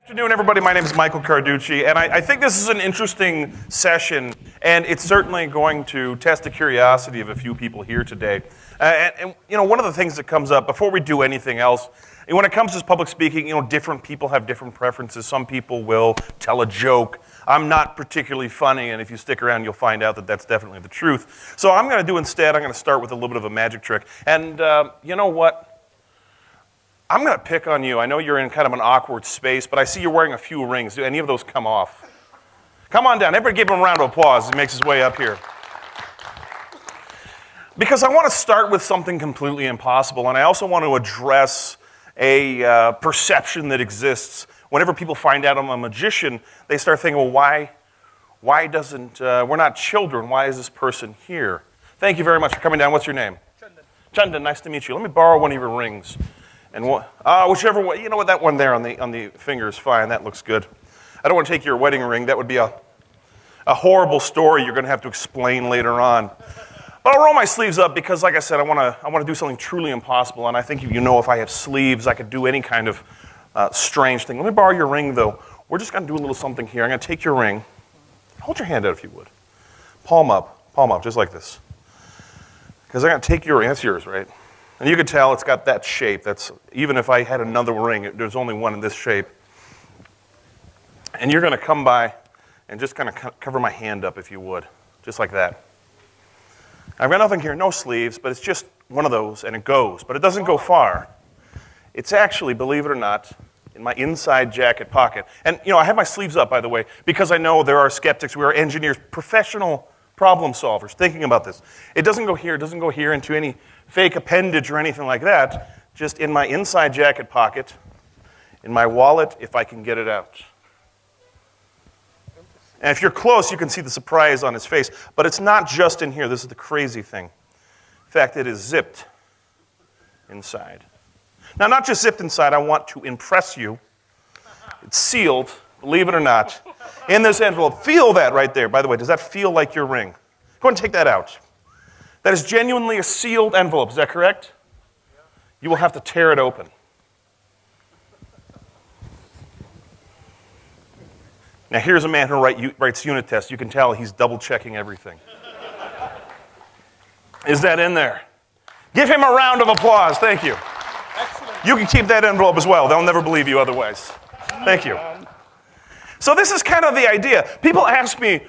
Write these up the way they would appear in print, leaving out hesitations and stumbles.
Good afternoon, everybody. My name is Michael Carducci, and I think this is an interesting session, and it's certainly going to test the curiosity of a few people here today. And you know, one of the things that comes up before we do anything else, when it comes to public speaking, you know, different people have different preferences. Some people will tell a joke. I'm not particularly funny, and if you stick around, you'll find out that that's definitely the truth. So I'm going to start with a little bit of a magic trick. And you know what? I'm going to pick on you. I know you're in kind of an awkward space, but I see you're wearing a few rings. Do any of those come off? Come on down. Everybody give him a round of applause as he makes his way up here. Because I want to start with something completely impossible, and I also want to address a perception that exists. Whenever people find out I'm a magician, they start thinking, well, why doesn't, we're not children. Why is this person here? Thank you very much for coming down. What's your name? Chandan, nice to meet you. Let me borrow one of your rings. And whichever one, you know what, that one there on the finger is fine. That looks good. I don't want to take your wedding ring. That would be a horrible story you're going to have to explain later on. But I'll roll my sleeves up because, like I said, I want to do something truly impossible. And I think if I have sleeves, I could do any kind of strange thing. Let me borrow your ring, though. We're just going to do a little something here. I'm going to take your ring. Hold your hand out if you would. Palm up, just like this. Because I'm going to take your ring. That's yours, right? And you can tell it's got that shape. Even if I had another ring, there's only one in this shape. And you're going to come by and just kind of cover my hand up, if you would, just like that. I've got nothing here, no sleeves, but it's just one of those, and it goes. But it doesn't go far. It's actually, believe it or not, in my inside jacket pocket. And, you know, I have my sleeves up, by the way, because I know there are skeptics. We are engineers, professional problem solvers, thinking about this. It doesn't go here into any fake appendage or anything like that, just in my inside jacket pocket, in my wallet, if I can get it out. And if you're close, you can see the surprise on his face. But it's not just in here. This is the crazy thing. In fact, it is zipped inside. Now, not just zipped inside. I want to impress you. It's sealed, believe it or not, in this envelope. Feel that right there. By the way, does that feel like your ring? Go ahead and take that out. That is genuinely a sealed envelope. Is that correct? Yeah. You will have to tear it open. Now, here's a man who writes unit tests. You can tell he's double-checking everything. Is that in there? Give him a round of applause. Thank you. Excellent. You can keep that envelope as well. They'll never believe you otherwise. Thank you. So this is kind of the idea. People ask me,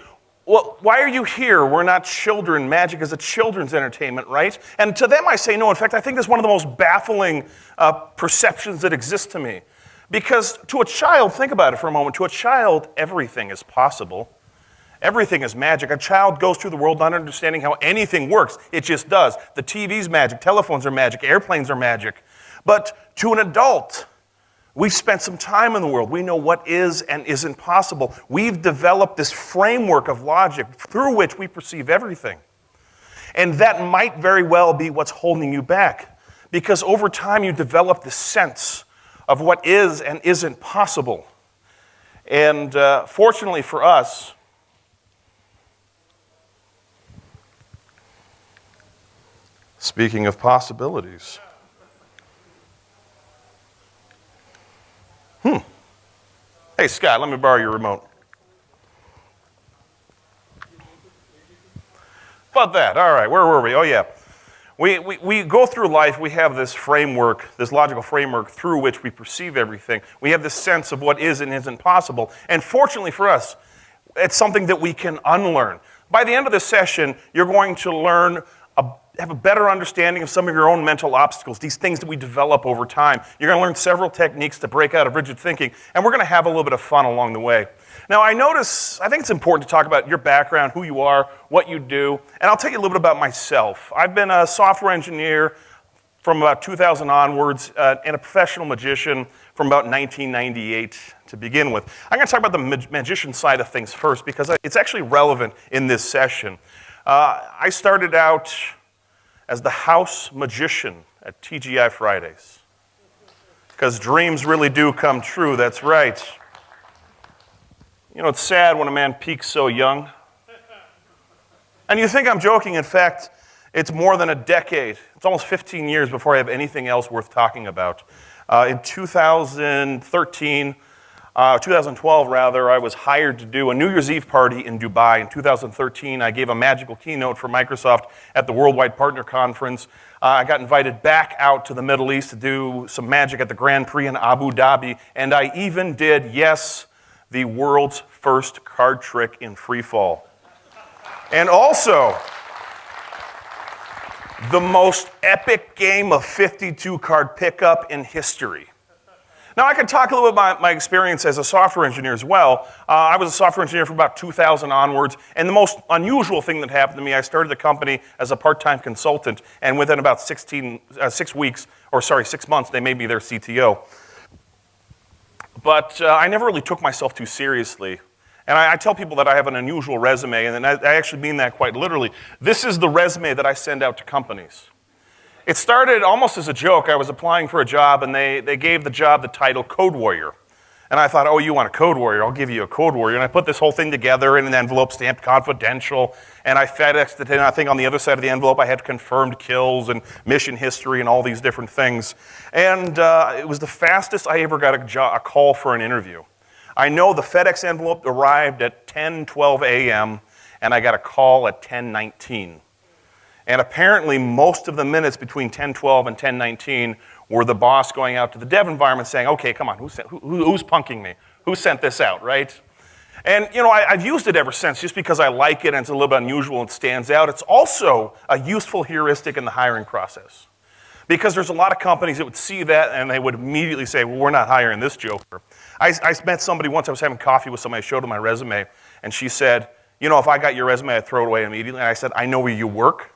well, why are you here? We're not children. Magic is a children's entertainment, right? And to them I say no. In fact, I think that's one of the most baffling perceptions that exist to me. Because to a child, think about it for a moment, to a child, everything is possible. Everything is magic. A child goes through the world not understanding how anything works. It just does. The TV's magic, telephones are magic, airplanes are magic. But to an adult, we've spent some time in the world. We know what is and isn't possible. We've developed this framework of logic through which we perceive everything. And that might very well be what's holding you back. Because over time you develop this sense of what is and isn't possible. And fortunately for us, speaking of possibilities, hey, Scott, let me borrow your remote. About that. All right, where were we? Oh, yeah. We go through life, we have this framework, this logical framework through which we perceive everything. We have this sense of what is and isn't possible. And fortunately for us, it's something that we can unlearn. By the end of this session, you're going to learn have a better understanding of some of your own mental obstacles, these things that we develop over time. You're going to learn several techniques to break out of rigid thinking, and we're going to have a little bit of fun along the way. Now, I think it's important to talk about your background, who you are, what you do, and I'll tell you a little bit about myself. I've been a software engineer from about 2000 onwards, and a professional magician from about 1998 to begin with. I'm going to talk about the magician side of things first, because it's actually relevant in this session. I started out as the house magician at TGI Fridays. Because dreams really do come true, that's right. You know, it's sad when a man peaks so young. And you think I'm joking. In fact, it's more than a decade. It's almost 15 years before I have anything else worth talking about. In 2013, 2012 rather, I was hired to do a New Year's Eve party in Dubai. In 2013, I gave a magical keynote for Microsoft at the Worldwide Partner Conference. I got invited back out to the Middle East to do some magic at the Grand Prix in Abu Dhabi, and I even did, yes, the world's first card trick in free fall. And also, the most epic game of 52 card pickup in history. Now, I can talk a little bit about my experience as a software engineer as well. I was a software engineer from about 2000 onwards, and the most unusual thing that happened to me, I started the company as a part-time consultant, and within about 6 months, they made me their CTO. But I never really took myself too seriously. And I tell people that I have an unusual resume, and I actually mean that quite literally. This is the resume that I send out to companies. It started almost as a joke. I was applying for a job, and they gave the job the title Code Warrior. And I thought, oh, you want a Code Warrior? I'll give you a Code Warrior. And I put this whole thing together in an envelope stamped confidential, and I FedExed it in. I think on the other side of the envelope I had confirmed kills and mission history and all these different things. And it was the fastest I ever got a call for an interview. I know the FedEx envelope arrived at 10:12 a.m., and I got a call at 10:19. And apparently, most of the minutes between 10:12 and 10:19 were the boss going out to the dev environment saying, okay, come on, who's punking me? Who sent this out, right? And, you know, I've used it ever since just because I like it and it's a little bit unusual and stands out. It's also a useful heuristic in the hiring process. Because there's a lot of companies that would see that and they would immediately say, well, we're not hiring this joker. I met somebody once, I was having coffee with somebody, I showed them my resume, and she said, you know, if I got your resume, I'd throw it away immediately. And I said, I know where you work.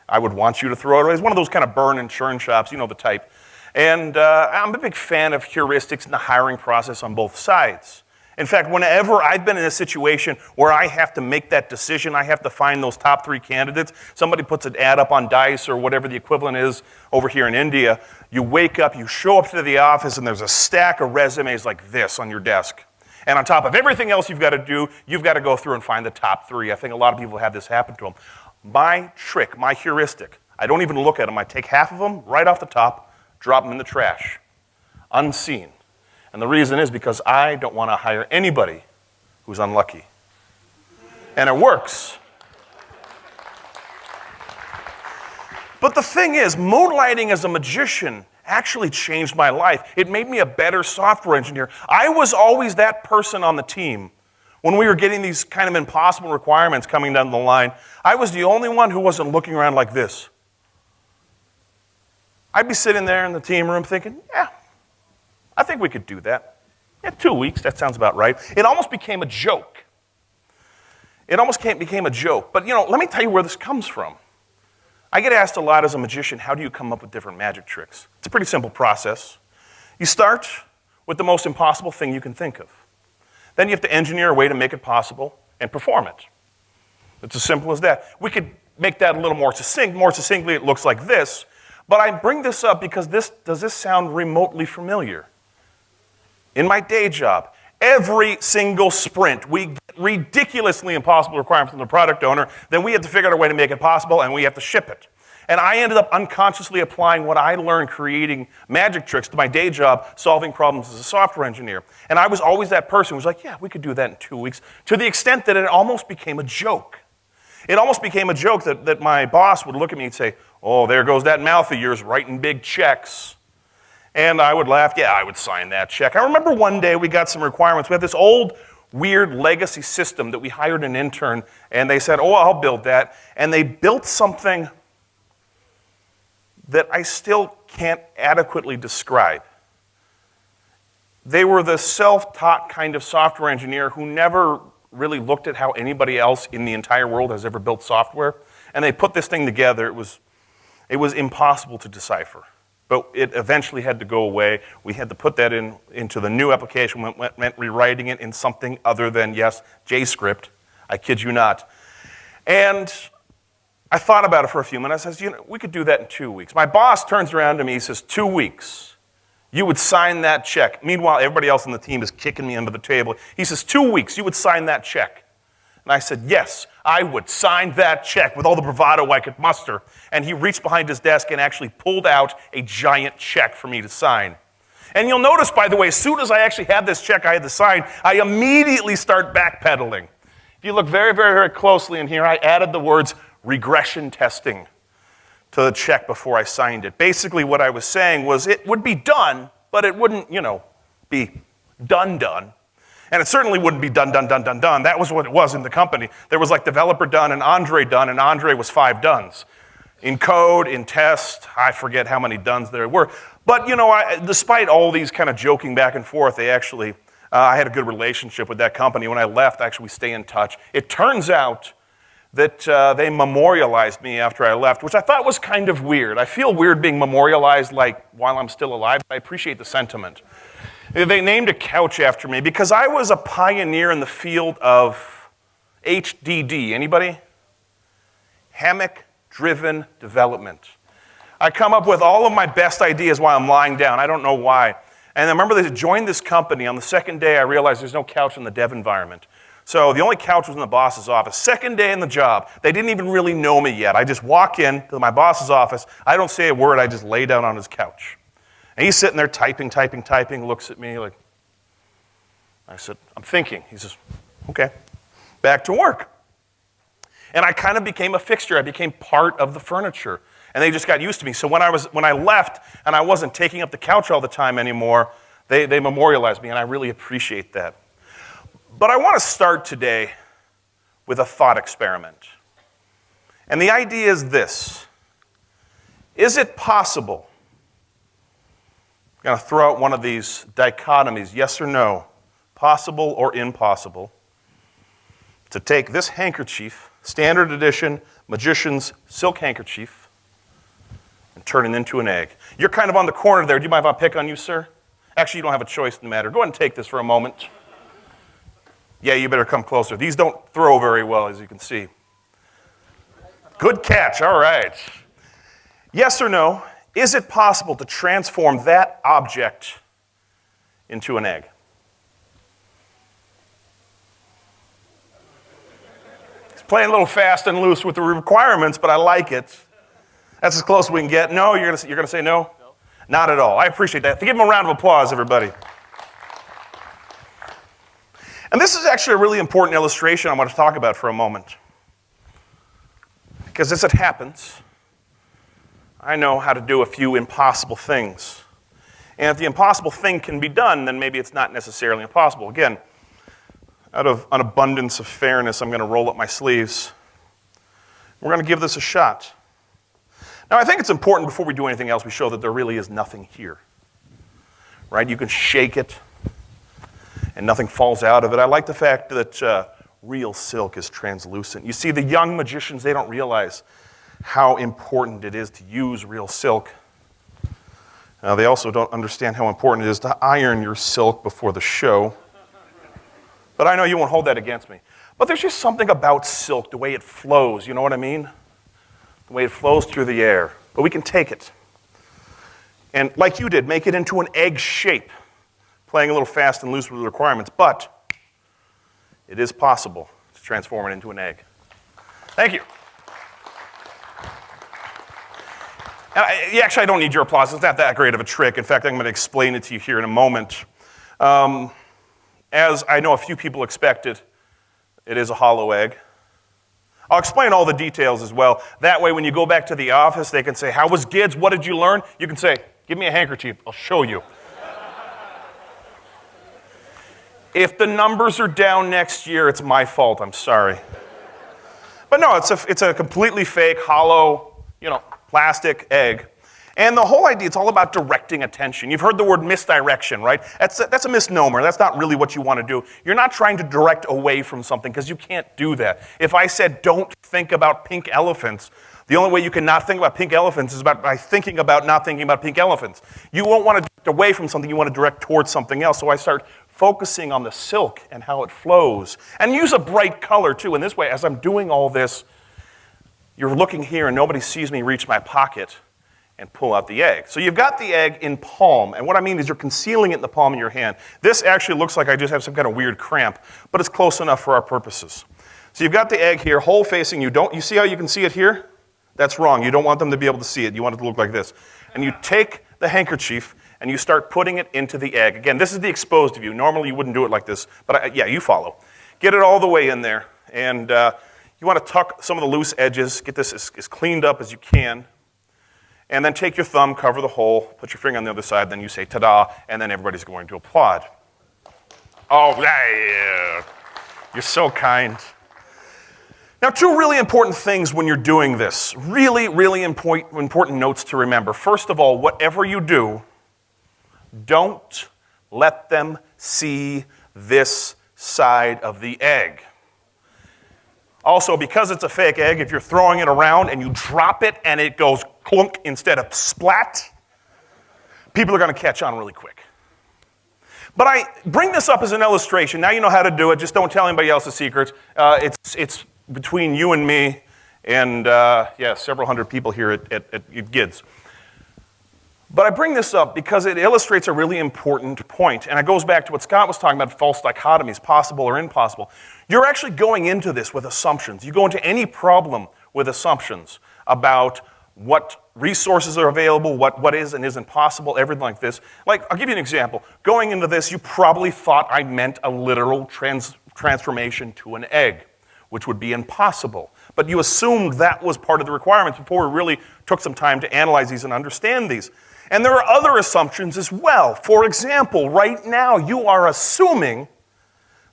I would want you to throw it away. It's one of those kind of burn and churn shops, you know the type. And I'm a big fan of heuristics in the hiring process on both sides. In fact, whenever I've been in a situation where I have to make that decision, I have to find those top 3 candidates, somebody puts an ad up on DICE or whatever the equivalent is over here in India, you wake up, you show up to the office, and there's a stack of resumes like this on your desk. And on top of everything else you've got to do, you've got to go through and find the top 3. I think a lot of people have this happen to them. My trick, my heuristic, I don't even look at them. I take half of them right off the top, drop them in the trash, unseen. And the reason is because I don't want to hire anybody who's unlucky. And it works. But the thing is, moonlighting as a magician actually changed my life. It made me a better software engineer. I was always that person on the team. When we were getting these kind of impossible requirements coming down the line, I was the only one who wasn't looking around like this. I'd be sitting there in the team room thinking, yeah, I think we could do that. Yeah, 2 weeks, that sounds about right. It almost became a joke. It almost became a joke. But, you know, let me tell you where this comes from. I get asked a lot as a magician, how do you come up with different magic tricks? It's a pretty simple process. You start with the most impossible thing you can think of. Then you have to engineer a way to make it possible and perform it. It's as simple as that. We could make that a little more succinct. More succinctly, it looks like this. But I bring this up because does this sound remotely familiar? In my day job, every single sprint, we get ridiculously impossible requirements from the product owner. Then we have to figure out a way to make it possible, and we have to ship it. And I ended up unconsciously applying what I learned creating magic tricks to my day job, solving problems as a software engineer. And I was always that person who was like, yeah, we could do that in 2 weeks, to the extent that it almost became a joke. It almost became a joke that my boss would look at me and say, oh, there goes that mouth of yours writing big checks. And I would laugh, yeah, I would sign that check. I remember one day we got some requirements. We had this old, weird legacy system that we hired an intern, and they said, oh, I'll build that. And they built something that I still can't adequately describe. They were the self-taught kind of software engineer who never really looked at how anybody else in the entire world has ever built software. And they put this thing together. It was impossible to decipher. But it eventually had to go away. We had to put that into the new application, meant rewriting it in something other than, yes, JScript. I kid you not. And I thought about it for a few minutes. I said, you know, we could do that in 2 weeks. My boss turns around to me, he says, 2 weeks. You would sign that check. Meanwhile, everybody else on the team is kicking me under the table. He says, 2 weeks, you would sign that check. And I said, yes, I would sign that check with all the bravado I could muster. And he reached behind his desk and actually pulled out a giant check for me to sign. And you'll notice, by the way, as soon as I actually had this check I had to sign, I immediately start backpedaling. If you look very, very, very closely in here, I added the words regression testing to the check before I signed it. Basically what I was saying was it would be done, but it wouldn't, be done. And it certainly wouldn't be done. That was what it was in the company. There was like developer done and Andre was 5 dones. In code, in test, I forget how many dones there were. But, despite all these kind of joking back and forth, they actually, I had a good relationship with that company. When I left, actually, we stay in touch. It turns out that they memorialized me after I left, which I thought was kind of weird. I feel weird being memorialized like while I'm still alive, but I appreciate the sentiment. They named a couch after me because I was a pioneer in the field of HDD. Anybody? Hammock-driven development. I come up with all of my best ideas while I'm lying down. I don't know why. And I remember they joined this company. On the second day, I realized there's no couch in the dev environment. So the only couch was in the boss's office. Second day in the job, they didn't even really know me yet. I just walk in to my boss's office. I don't say a word. I just lay down on his couch. And he's sitting there typing, looks at me like, I said, I'm thinking. He says, okay, back to work. And I kind of became a fixture. I became part of the furniture. And they just got used to me. So when I left and I wasn't taking up the couch all the time anymore, they memorialized me, and I really appreciate that. But I want to start today with a thought experiment. And the idea is this. Is it possible, I'm going to throw out one of these dichotomies, yes or no, possible or impossible, to take this handkerchief, standard edition, magician's silk handkerchief, and turn it into an egg? You're kind of on the corner there. Do you mind if I pick on you, sir? Actually, you don't have a choice in the matter. Go ahead and take this for a moment. Yeah, you better come closer. These don't throw very well, as you can see. Good catch, all right. Yes or no, is it possible to transform that object into an egg? It's playing a little fast and loose with the requirements, but I like it. That's as close as we can get. No, you're going to say no? No. Not at all. I appreciate that. Give them a round of applause, everybody. And this is actually a really important illustration I want to talk about for a moment. Because as it happens, I know how to do a few impossible things. And if the impossible thing can be done, then maybe it's not necessarily impossible. Again, out of an abundance of fairness, I'm going to roll up my sleeves. We're going to give this a shot. Now, I think it's important before we do anything else, we show that there really is nothing here. Right? You can shake it, and nothing falls out of it. I like the fact that real silk is translucent. You see, the young magicians, they don't realize how important it is to use real silk. They also don't understand how important it is to iron your silk before the show. But I know you won't hold that against me. But there's just something about silk, the way it flows, you know what I mean? The way it flows through the air. But we can take it and, like you did, make it into an egg shape, playing a little fast and loose with the requirements, but it is possible to transform it into an egg. Thank you. And actually, I don't need your applause. It's not that great of a trick. In fact, I'm going to explain it to you here in a moment. As I know a few people expected, it is a hollow egg. I'll explain all the details as well. That way, when you go back to the office, they can say, how was GIDS? What did you learn? You can say, give me a handkerchief. I'll show you. If the numbers are down next year, it's my fault. I'm sorry. But no, it's a completely fake, hollow, plastic egg. And the whole idea, it's all about directing attention. You've heard the word misdirection, right? That's a misnomer. That's not really what you want to do. You're not trying to direct away from something because you can't do that. If I said don't think about pink elephants, the only way you can not think about pink elephants is by thinking about not thinking about pink elephants. You won't want to direct away from something. You want to direct towards something else. So I start focusing on the silk and how it flows. And use a bright color, too. In this way, as I'm doing all this, you're looking here and nobody sees me reach my pocket and pull out the egg. So you've got the egg in palm, and what I mean is you're concealing it in the palm of your hand. This actually looks like I just have some kind of weird cramp, but it's close enough for our purposes. So you've got the egg here, hole facing you. You see how you can see it here? That's wrong. You don't want them to be able to see it. You want it to look like this. And you take the handkerchief and you start putting it into the egg. Again, this is the exposed view. Normally you wouldn't do it like this, but yeah, you follow. Get it all the way in there, and you want to tuck some of the loose edges, get this as cleaned up as you can, and then take your thumb, cover the hole, put your finger on the other side, then you say ta-da, and then everybody's going to applaud. Oh, yeah, you're so kind. Now, two really important things when you're doing this. Really, really important notes to remember. First of all, whatever you do, don't let them see this side of the egg. Also, because it's a fake egg, if you're throwing it around and you drop it and it goes clunk instead of splat, people are going to catch on really quick. But I bring this up as an illustration. Now you know how to do it. Just don't tell anybody else the secrets. It's between you and me and, several hundred people here at GIDS. But I bring this up because it illustrates a really important point, and it goes back to what Scott was talking about, false dichotomies, possible or impossible. You're actually going into this with assumptions. You go into any problem with assumptions about what resources are available, what is and isn't possible, everything like this. Like, I'll give you an example. Going into this, you probably thought I meant a literal transformation to an egg, which would be impossible. But you assumed that was part of the requirements before we really took some time to analyze these and understand these. And there are other assumptions as well. For example, right now you are assuming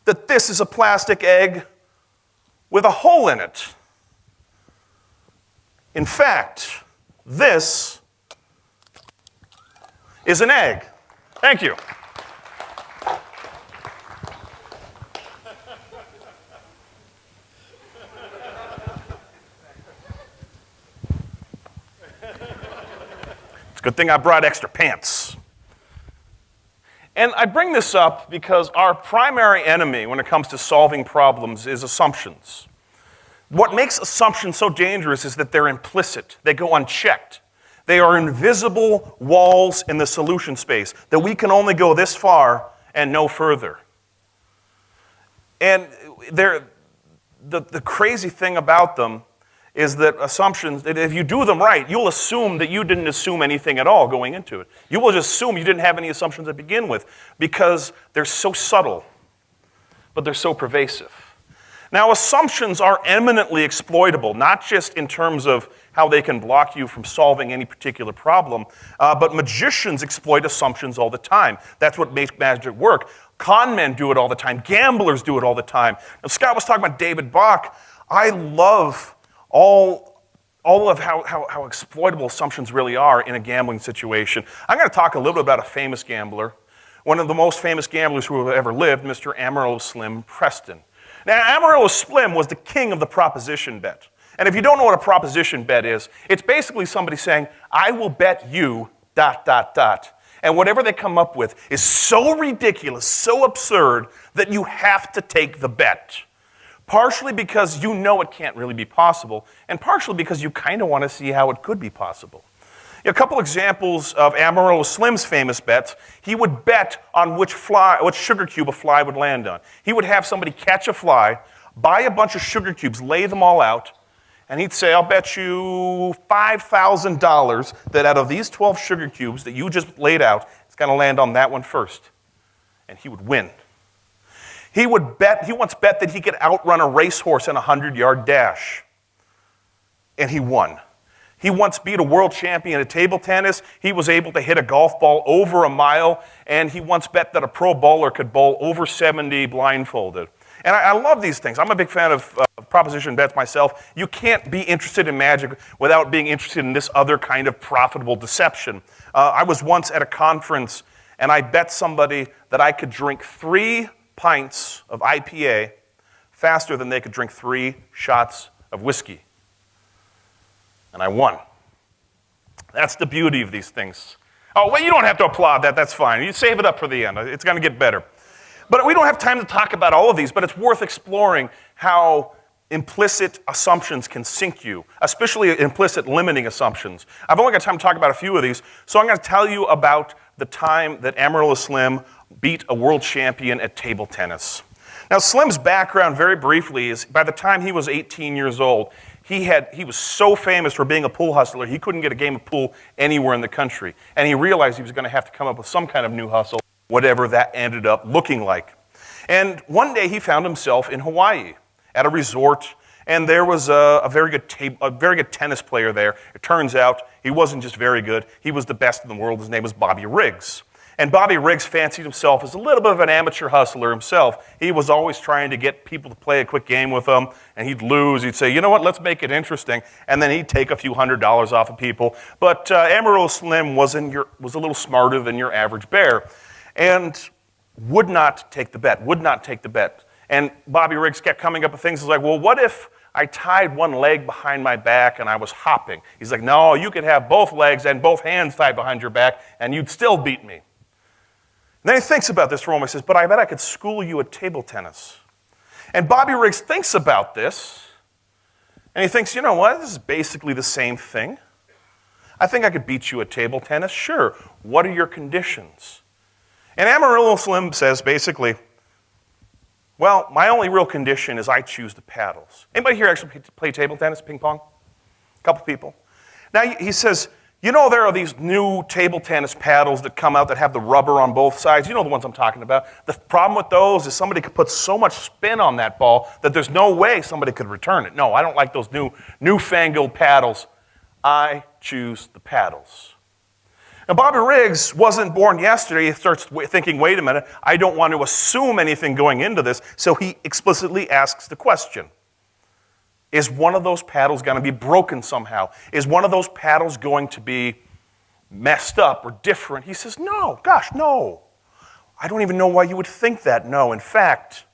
that this is a plastic egg with a hole in it. In fact, this is an egg. Thank you. Good thing I brought extra pants. And I bring this up because our primary enemy when it comes to solving problems is assumptions. What makes assumptions so dangerous is that they're implicit. They go unchecked. They are invisible walls in the solution space that we can only go this far and no further. And the crazy thing about them is that assumptions, that if you do them right, you'll assume that you didn't assume anything at all going into it. You will just assume you didn't have any assumptions to begin with because they're so subtle, but they're so pervasive. Now, assumptions are eminently exploitable, not just in terms of how they can block you from solving any particular problem, but magicians exploit assumptions all the time. That's what makes magic work. Con men do it all the time. Gamblers do it all the time. Now, Scott was talking about David Bach. I love all of how exploitable assumptions really are in a gambling situation. I'm going to talk a little bit about a famous gambler, one of the most famous gamblers who have ever lived, Mr. Amarillo Slim Preston. Now, Amarillo Slim was the king of the proposition bet. And if you don't know what a proposition bet is, it's basically somebody saying, I will bet you ... And whatever they come up with is so ridiculous, so absurd, that you have to take the bet. Partially because you know it can't really be possible, and partially because you kind of want to see how it could be possible. A couple examples of Amarillo Slim's famous bets. He would bet on which sugar cube a fly would land on. He would have somebody catch a fly, buy a bunch of sugar cubes, lay them all out, and he'd say, I'll bet you $5,000 that out of these 12 sugar cubes that you just laid out, it's going to land on that one first. And he would win. He once bet that he could outrun a racehorse in a 100-yard dash. And he won. He once beat a world champion at table tennis. He was able to hit a golf ball over a mile. And he once bet that a pro bowler could bowl over 70 blindfolded. And I love these things. I'm a big fan of proposition bets myself. You can't be interested in magic without being interested in this other kind of profitable deception. I was once at a conference, and I bet somebody that I could drink 3 pints of IPA faster than they could drink 3 shots of whiskey. And I won. That's the beauty of these things. Oh, well, you don't have to applaud that. That's fine. You save it up for the end. It's going to get better. But we don't have time to talk about all of these, but it's worth exploring how implicit assumptions can sink you, especially implicit limiting assumptions. I've only got time to talk about a few of these, so I'm going to tell you about the time that Amarillo Slim beat a world champion at table tennis. Now, Slim's background, very briefly, is by the time he was 18 years old, he was so famous for being a pool hustler, he couldn't get a game of pool anywhere in the country. And he realized he was going to have to come up with some kind of new hustle, whatever that ended up looking like. And one day he found himself in Hawaii at a resort, and there was a very good tennis player there. It turns out he wasn't just very good, he was the best in the world. His name was Bobby Riggs. And Bobby Riggs fancied himself as a little bit of an amateur hustler himself. He was always trying to get people to play a quick game with him, and he'd lose. He'd say, you know what, let's make it interesting. And then he'd take a few $100s off of people. But Amarillo Slim was a little smarter than your average bear, and would not take the bet. And Bobby Riggs kept coming up with things like, well, what if I tied one leg behind my back and I was hopping? He's like, no, you could have both legs and both hands tied behind your back, and you'd still beat me. And then he thinks about this for a moment. He says, but I bet I could school you at table tennis. And Bobby Riggs thinks about this, and he thinks, you know what, this is basically the same thing. I think I could beat you at table tennis. Sure. What are your conditions? And Amarillo Slim says, basically, well, my only real condition is I choose the paddles. Anybody here actually play table tennis, ping pong? A couple people. Now, he says, you know, there are these new table tennis paddles that come out that have the rubber on both sides. You know the ones I'm talking about. The problem with those is somebody could put so much spin on that ball that there's no way somebody could return it. No, I don't like those newfangled paddles. I choose the paddles. Now, Bobby Riggs wasn't born yesterday. He starts thinking, wait a minute, I don't want to assume anything going into this, so he explicitly asks the question. Is one of those paddles going to be broken somehow? Is one of those paddles going to be messed up or different? He says, no, gosh, no. I don't even know why you would think that. No, in fact,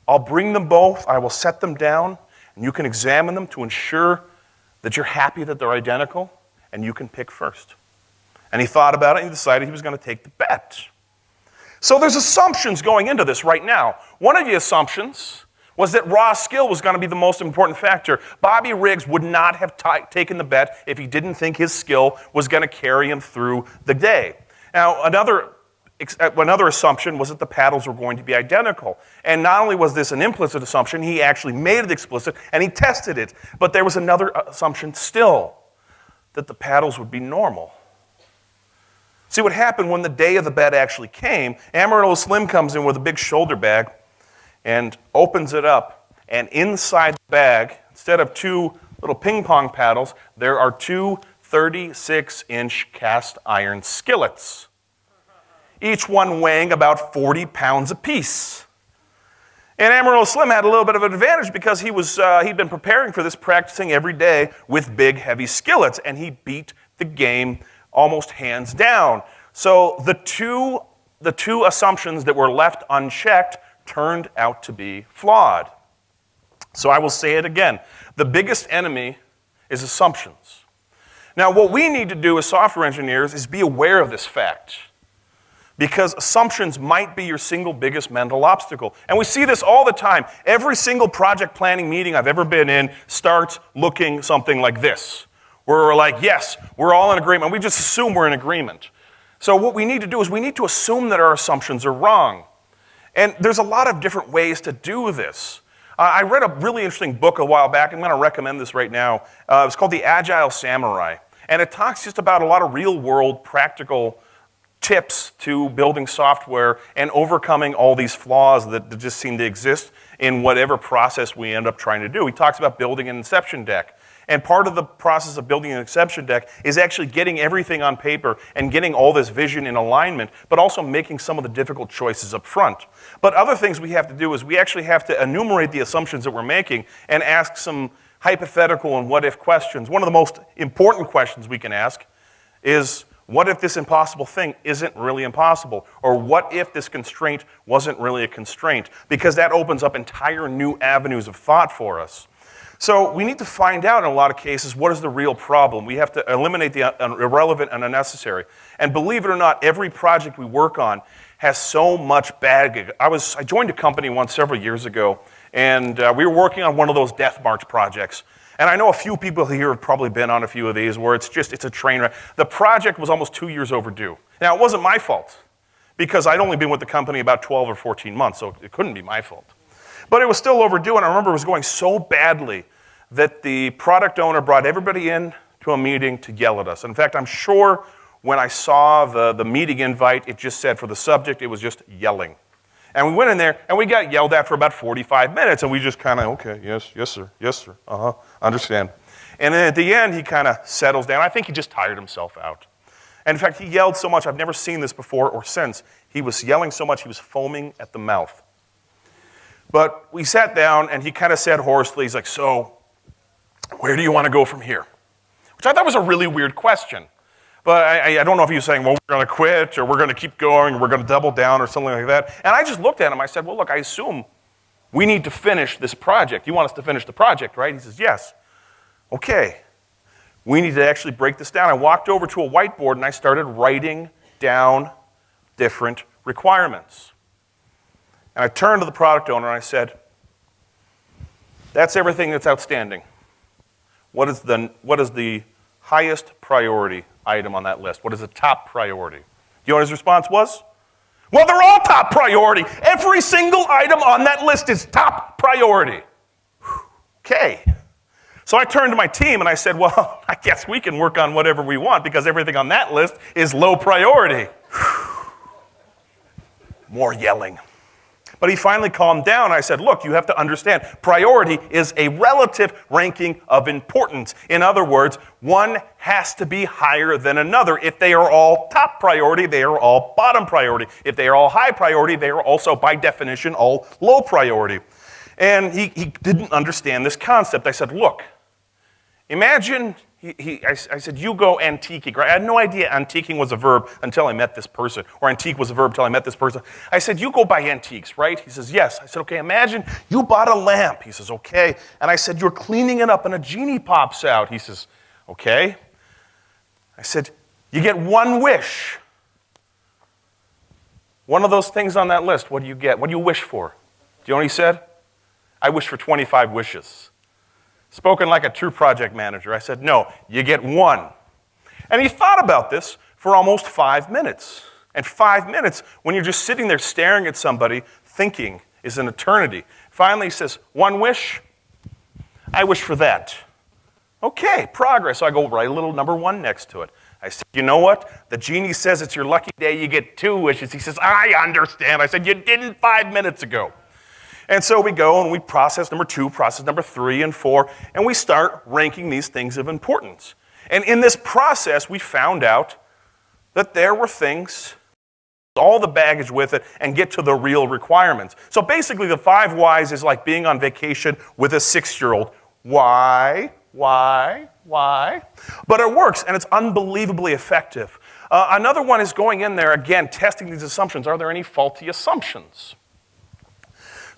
I'll bring them both, I will set them down, and you can examine them to ensure that you're happy that they're identical, and you can pick first. And he thought about it, and he decided he was going to take the bet. So there's assumptions going into this right now. One of the assumptions was that raw skill was going to be the most important factor. Bobby Riggs would not have taken the bet if he didn't think his skill was going to carry him through the day. Now, another assumption was that the paddles were going to be identical. And not only was this an implicit assumption, he actually made it explicit, and he tested it. But there was another assumption still, that the paddles would be normal. See, what happened when the day of the bet actually came, Amarillo Slim comes in with a big shoulder bag, and opens it up, and inside the bag, instead of two little ping pong paddles, there are two 36-inch cast iron skillets, each one weighing about 40 pounds apiece. And Amarillo Slim had a little bit of an advantage because he'd been preparing for this, practicing every day with big, heavy skillets, and he beat the game almost hands down. So the two assumptions that were left unchecked turned out to be flawed. So I will say it again. The biggest enemy is assumptions. Now, what we need to do as software engineers is be aware of this fact, because assumptions might be your single biggest mental obstacle. And we see this all the time. Every single project planning meeting I've ever been in starts looking something like this, where we're like, yes, we're all in agreement. We just assume we're in agreement. So what we need to do is we need to assume that our assumptions are wrong. And there's a lot of different ways to do this. I read a really interesting book a while back. I'm going to recommend this right now. It's called The Agile Samurai. And it talks just about a lot of real-world practical tips to building software and overcoming all these flaws that just seem to exist in whatever process we end up trying to do. He talks about building an inception deck. And part of the process of building an exception deck is actually getting everything on paper and getting all this vision in alignment, but also making some of the difficult choices up front. But other things we have to do is we actually have to enumerate the assumptions that we're making and ask some hypothetical and what-if questions. One of the most important questions we can ask is, what if this impossible thing isn't really impossible? Or what if this constraint wasn't really a constraint? Because that opens up entire new avenues of thought for us. So we need to find out in a lot of cases what is the real problem. We have to eliminate the irrelevant and unnecessary. And believe it or not, every project we work on has so much baggage. I joined a company once several years ago, and we were working on one of those death march projects. And I know a few people here have probably been on a few of these where it's a train wreck. The project was almost 2 years overdue. Now, it wasn't my fault, because I'd only been with the company about 12 or 14 months, so it couldn't be my fault. But it was still overdue, and I remember it was going so badly that the product owner brought everybody in to a meeting to yell at us. In fact, I'm sure when I saw the meeting invite, it just said for the subject, it was just yelling. And we went in there, and we got yelled at for about 45 minutes, and we just kind of, okay, yes, sir, understand. And then at the end, he kind of settles down. I think he just tired himself out. And in fact, he yelled so much, I've never seen this before or since. He was yelling so much, he was foaming at the mouth. But we sat down, and he kind of said hoarsely, he's like, so, where do you want to go from here? Which I thought was a really weird question. But I don't know if he was saying, well, we're going to quit, or we're going to keep going, or we're going to double down, or something like that. And I just looked at him. I said, well, look, I assume we need to finish this project. You want us to finish the project, right? He says, yes. Okay. We need to actually break this down. I walked over to a whiteboard, and I started writing down different requirements. And I turned to the product owner, and I said, that's everything that's outstanding. What is the highest priority item on that list? What is the top priority? You know what his response was? Well, they're all top priority. Every single item on that list is top priority. Okay. So I turned to my team and I said, well, I guess we can work on whatever we want because everything on that list is low priority. More yelling. But he finally calmed down. I said, look, you have to understand, priority is a relative ranking of importance. In other words, one has to be higher than another. If they are all top priority, they are all bottom priority. If they are all high priority, they are also, by definition, all low priority. And he didn't understand this concept. I said, look, imagine... I said, you go antiquing. Right? I had no idea antiquing was a verb until I met this person, or antique was a verb until I met this person. I said, you go buy antiques, right? He says, yes. I said, okay, imagine you bought a lamp. He says, okay. And I said, you're cleaning it up and a genie pops out. He says, okay. I said, you get one wish. One of those things on that list, what do you get? What do you wish for? Do you know what he said? I wish for 25 wishes. Spoken like a true project manager. I said, no, you get one. And he thought about this for almost 5 minutes. And 5 minutes, when you're just sitting there staring at somebody, thinking, is an eternity. Finally, he says, one wish? I wish for that. Okay, progress. So I go write a little number 1 next to it. I said, you know what? The genie says it's your lucky day, you get 2 wishes. He says, I understand. I said, you didn't 5 minutes ago. And so we go and we process number 2, process number 3 and 4, and we start ranking these things of importance. And in this process, we found out that there were things, all the baggage with it, and get to the real requirements. So basically, the 5 whys is like being on vacation with a 6-year-old. Why? But it works, and it's unbelievably effective. Another one is going in there, again, testing these assumptions. Are there any faulty assumptions?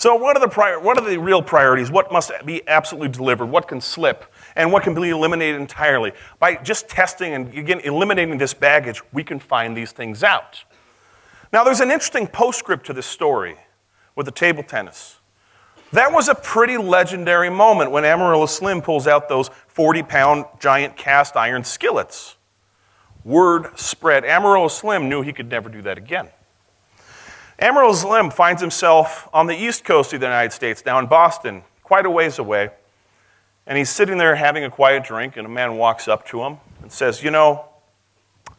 So what are the real priorities? What must be absolutely delivered? What can slip? And what can be eliminated entirely? By just testing and, again, eliminating this baggage, we can find these things out. Now, there's an interesting postscript to this story with the table tennis. That was a pretty legendary moment when Amarillo Slim pulls out those 40-pound giant cast iron skillets. Word spread. Amarillo Slim knew he could never do that again. Amarillo Slim finds himself on the east coast of the United States, now in Boston, quite a ways away. And he's sitting there having a quiet drink, and a man walks up to him and says, you know,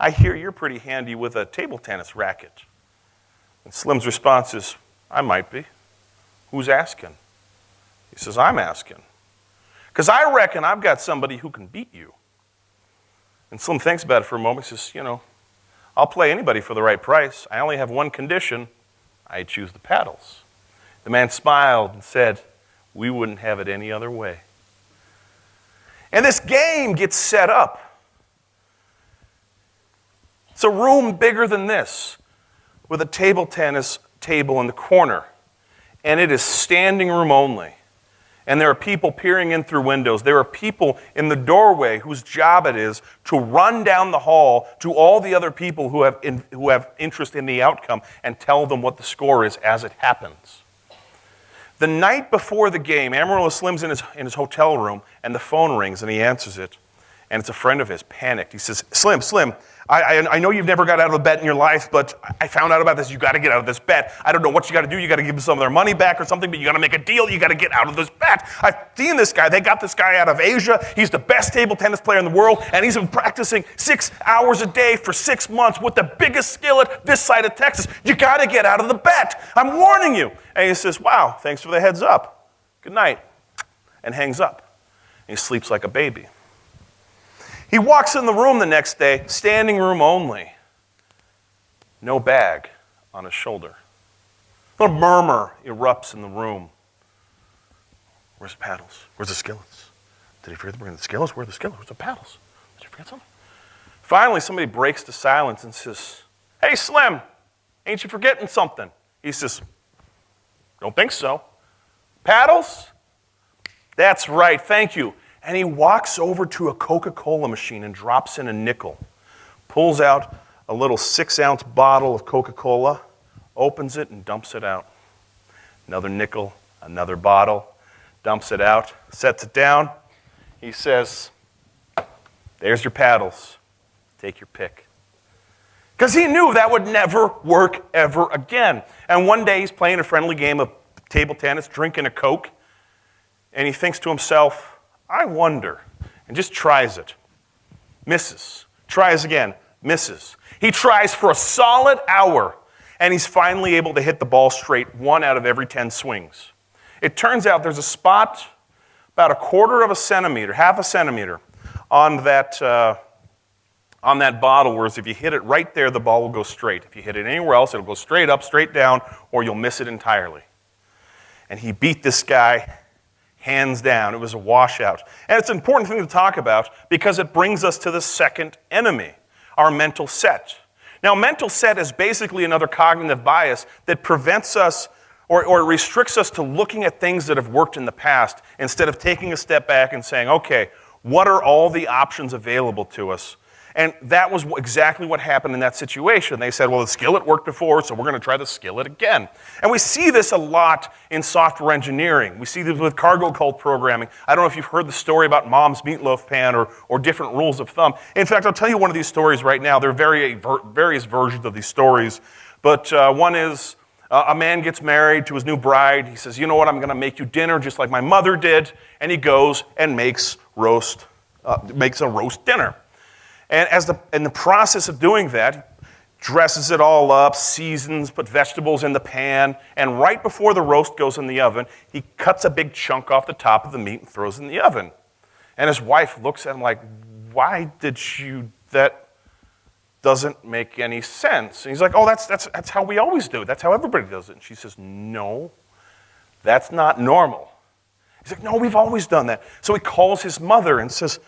I hear you're pretty handy with a table tennis racket. And Slim's response is, I might be. Who's asking? He says, I'm asking. Because I reckon I've got somebody who can beat you. And Slim thinks about it for a moment. He says, you know, I'll play anybody for the right price. I only have one condition. I choose the paddles. The man smiled and said, we wouldn't have it any other way. And this game gets set up. It's a room bigger than this with a table tennis table in the corner. And it is standing room only. And there are people peering in through windows. There are people in the doorway whose job it is to run down the hall to all the other people who have interest in the outcome and tell them what the score is as it happens. The night before the game, Amarillo Slim's in his hotel room, and the phone rings, and he answers it. And it's a friend of his, panicked. He says, Slim, I know you've never got out of a bet in your life, but I found out about this. You got to get out of this bet. I don't know what you got to do. You got to give them some of their money back or something, but you got to make a deal. You got to get out of this bet. I've seen this guy. They got this guy out of Asia. He's the best table tennis player in the world, and he's been practicing 6 hours a day for 6 months with the biggest skillet this side of Texas. You got to get out of the bet. I'm warning you. And he says, wow, thanks for the heads up. Good night. And hangs up. And he sleeps like a baby. He walks in the room the next day, standing room only. No bag on his shoulder. A little murmur erupts in the room. Where's the paddles? Where's the skillets? Did he forget to bring the skillets? Where are the skillets? Where's the paddles? Did you forget something? Finally, somebody breaks the silence and says, hey, Slim, ain't you forgetting something? He says, don't think so. Paddles? That's right, thank you. And he walks over to a Coca-Cola machine and drops in a nickel, pulls out a little 6-ounce bottle of Coca-Cola, opens it and dumps it out. Another nickel, another bottle, dumps it out, sets it down. He says, there's your paddles. Take your pick. Because he knew that would never work ever again. And one day he's playing a friendly game of table tennis, drinking a Coke, and he thinks to himself, I wonder, and just tries it. Misses. Tries again. Misses. He tries for a solid hour, and he's finally able to hit the ball straight 1 out of every 10 swings. It turns out there's a spot about 1/4 centimeter, 1/2 centimeter, on that bottle, whereas if you hit it right there, the ball will go straight. If you hit it anywhere else, it'll go straight up, straight down, or you'll miss it entirely. And he beat this guy hands down. It was a washout. And it's an important thing to talk about because it brings us to the second enemy, our mental set. Now, mental set is basically another cognitive bias that prevents us or restricts us to looking at things that have worked in the past instead of taking a step back and saying, okay, what are all the options available to us? And that was exactly what happened in that situation. They said, well, the skillet worked before, so we're going to try the skillet again. And we see this a lot in software engineering. We see this with cargo cult programming. I don't know if you've heard the story about Mom's meatloaf pan or different rules of thumb. In fact, I'll tell you one of these stories right now. There are various versions of these stories. But one is a man gets married to his new bride. He says, you know what, I'm going to make you dinner just like my mother did. And he goes and makes a roast dinner. And in the process of doing that, dresses it all up, seasons, put vegetables in the pan, and right before the roast goes in the oven, he cuts a big chunk off the top of the meat and throws it in the oven. And his wife looks at him like, why did you, that doesn't make any sense. And he's like, oh, that's how we always do it. That's how everybody does it. And she says, no, that's not normal. He's like, no, we've always done that. So he calls his mother and says,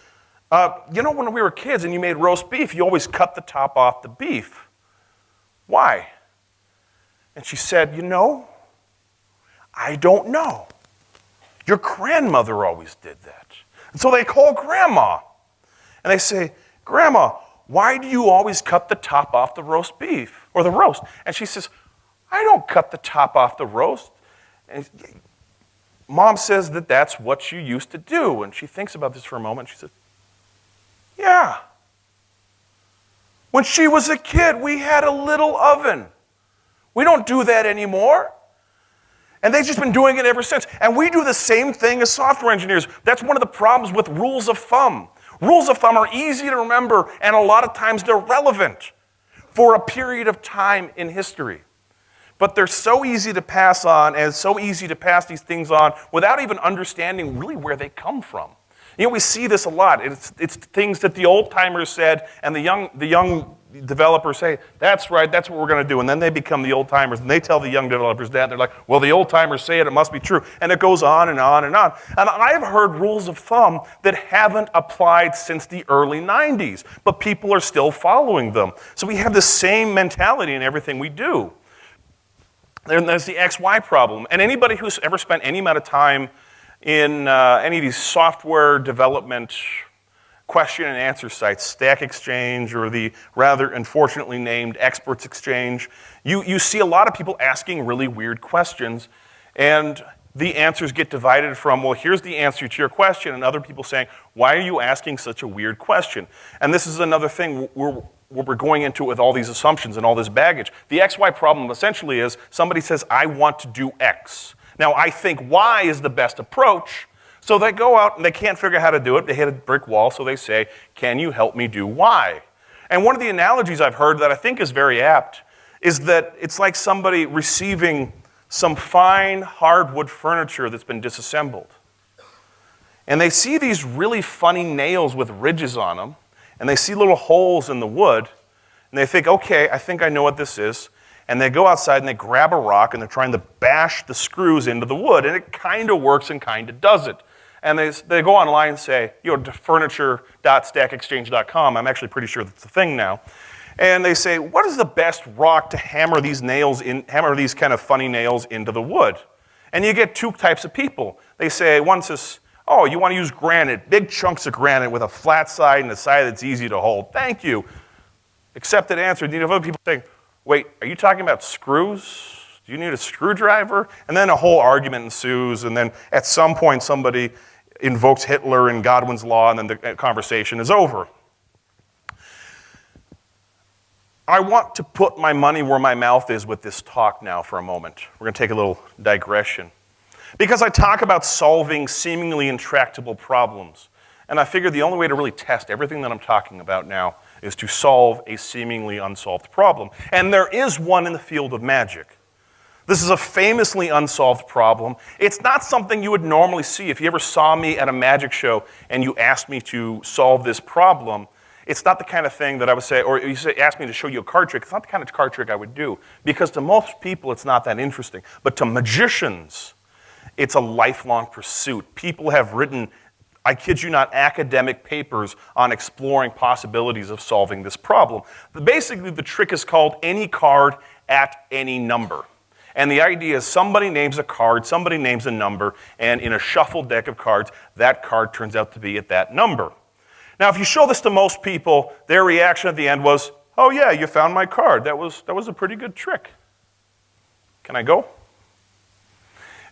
you know, when we were kids and you made roast beef, you always cut the top off the beef. Why? And she said, you know, I don't know. Your grandmother always did that. And so they call Grandma. And they say, Grandma, why do you always cut the top off the roast beef or the roast? And she says, I don't cut the top off the roast. And Mom says that that's what you used to do. And she thinks about this for a moment. She says, yeah. When she was a kid, we had a little oven. We don't do that anymore. And they've just been doing it ever since. And we do the same thing as software engineers. That's one of the problems with rules of thumb. Rules of thumb are easy to remember, and a lot of times they're relevant for a period of time in history. But they're so easy to pass on, and it's so easy to pass these things on without even understanding really where they come from. You know, we see this a lot. It's things that the old-timers said, and the young developers say, that's right, that's what we're going to do. And then they become the old-timers, and they tell the young developers that. They're like, well, the old-timers say it, it must be true. And it goes on and on and on. And I've heard rules of thumb that haven't applied since the early 90s, but people are still following them. So we have the same mentality in everything we do. And there's the XY problem. And anybody who's ever spent any amount of time in any of these software development question and answer sites, Stack Exchange or the rather unfortunately named Experts Exchange, you see a lot of people asking really weird questions, and the answers get divided from, well, here's the answer to your question, and other people saying, why are you asking such a weird question? And this is another thing, we're going into it with all these assumptions and all this baggage. The XY problem essentially is somebody says, I want to do X. Now, I think Y is the best approach, so they go out and they can't figure out how to do it. They hit a brick wall, so they say, can you help me do Y? And one of the analogies I've heard that I think is very apt is that it's like somebody receiving some fine hardwood furniture that's been disassembled. And they see these really funny nails with ridges on them, and they see little holes in the wood, and they think, okay, I think I know what this is. And they go outside and they grab a rock and they're trying to bash the screws into the wood, and it kind of works and kind of doesn't. And they go online and say, furniture.stackexchange.com. I'm actually pretty sure that's a thing now. And they say, what is the best rock to hammer these kind of funny nails into the wood? And you get two types of people. They say, one says, oh, you want to use granite, big chunks of granite with a flat side and a side that's easy to hold. Thank you. Accepted answer. You have other people saying, wait, are you talking about screws? Do you need a screwdriver? And then a whole argument ensues, and then at some point somebody invokes Hitler and Godwin's law, and then the conversation is over. I want to put my money where my mouth is with this talk now for a moment. We're going to take a little digression. Because I talk about solving seemingly intractable problems, and I figure the only way to really test everything that I'm talking about now is to solve a seemingly unsolved problem. And there is one in the field of magic. This is a famously unsolved problem. It's not something you would normally see. If you ever saw me at a magic show and you asked me to solve this problem, it's not the kind of thing that I would say, or you asked me to show you a card trick, it's not the kind of card trick I would do. Because to most people, it's not that interesting. But to magicians, it's a lifelong pursuit. People have written, I kid you not, academic papers on exploring possibilities of solving this problem. Basically, the trick is called any card at any number. And the idea is somebody names a card, somebody names a number, and in a shuffled deck of cards, that card turns out to be at that number. Now, if you show this to most people, their reaction at the end was, oh yeah, you found my card. That was a pretty good trick. Can I go?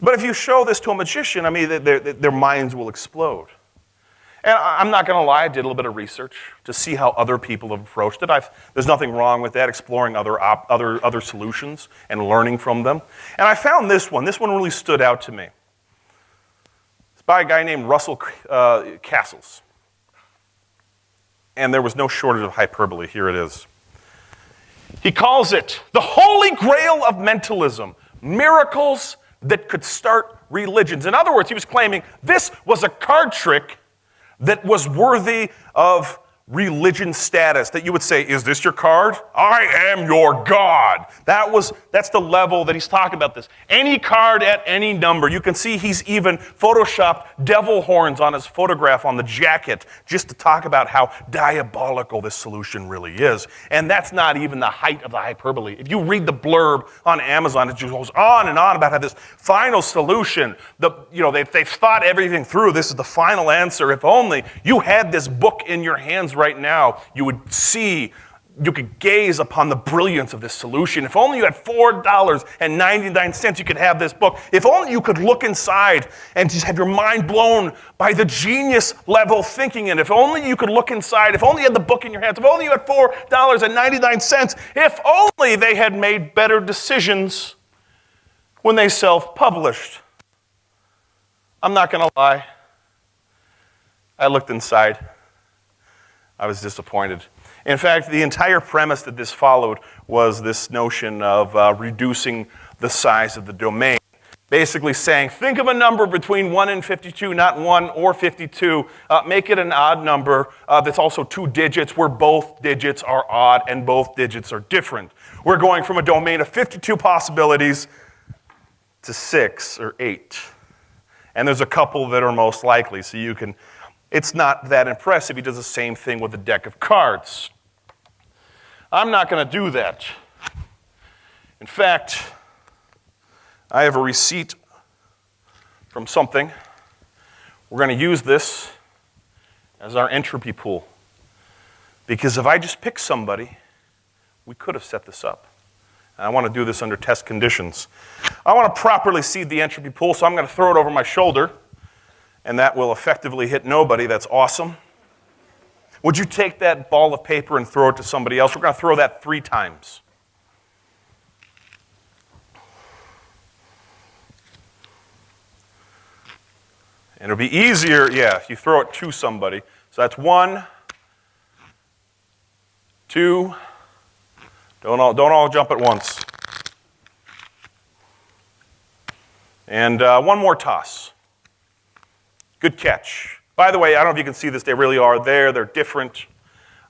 But if you show this to a magician, I mean, their minds will explode. And I'm not going to lie, I did a little bit of research to see how other people have approached it. There's nothing wrong with that, exploring other solutions and learning from them. And I found this one. This one really stood out to me. It's by a guy named Russell Castles. And there was no shortage of hyperbole. Here it is. He calls it the Holy Grail of Mentalism, miracles that could start religions. In other words, he was claiming this was a card trick that was worthy of religion status, that you would say, is this your card? I am your God. That's the level that he's talking about this. Any card at any number. You can see he's even photoshopped devil horns on his photograph on the jacket just to talk about how diabolical this solution really is. And that's not even the height of the hyperbole. If you read the blurb on Amazon, it just goes on and on about how this final solution, they've thought everything through. This is the final answer. If only you had this book in your hands right now, you could gaze upon the brilliance of this solution. If only you had $4.99, you could have this book. If only you could look inside and just have your mind blown by the genius level thinking in it. If only you could look inside. If only you had the book in your hands. If only you had $4.99. If only they had made better decisions when they self-published. I'm not going to lie. I looked inside. I was disappointed. In fact, the entire premise that this followed was this notion of reducing the size of the domain. Basically saying, think of a number between 1 and 52, not 1 or 52. Make it an odd number that's also 2 digits, where both digits are odd and both digits are different. We're going from a domain of 52 possibilities to 6 or 8. And there's a couple that are most likely, so you can... It's not that impressive. He does the same thing with a deck of cards. I'm not going to do that. In fact, I have a receipt from something. We're going to use this as our entropy pool. Because if I just pick somebody, we could have set this up. And I want to do this under test conditions. I want to properly seed the entropy pool, so I'm going to throw it over my shoulder. And that will effectively hit nobody. That's awesome. Would you take that ball of paper and throw it to somebody else? We're going to throw that 3 times. And it'll be easier, yeah, if you throw it to somebody. So that's 1, 2. Don't all jump at once. And one more toss. Good catch. By the way, I don't know if you can see this. They really are there. They're different.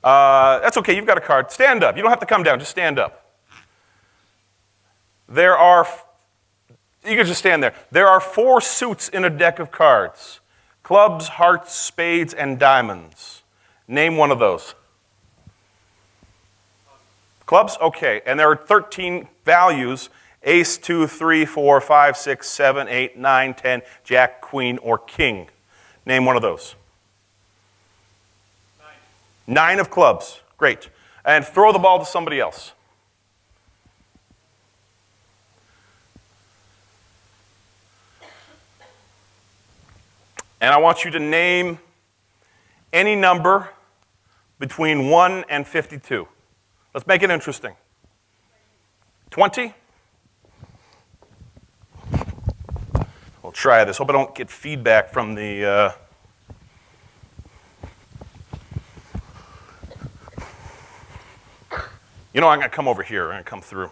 That's okay. You've got a card. Stand up. You don't have to come down. Just stand up. You can just stand there. There are 4 suits in a deck of cards. Clubs, hearts, spades, and diamonds. Name one of those. Clubs? Okay. And there are 13 values. Ace, 2, 3, 4, 5, 6, 7, 8, 9, 10, Jack, Queen, or King. Name one of those. 9 of clubs. Great. And throw the ball to somebody else. And I want you to name any number between 1 and 52. Let's make it interesting. 20? We'll try this. Hope I don't get feedback from the... You know, I'm going to come over here. I'm going to come through.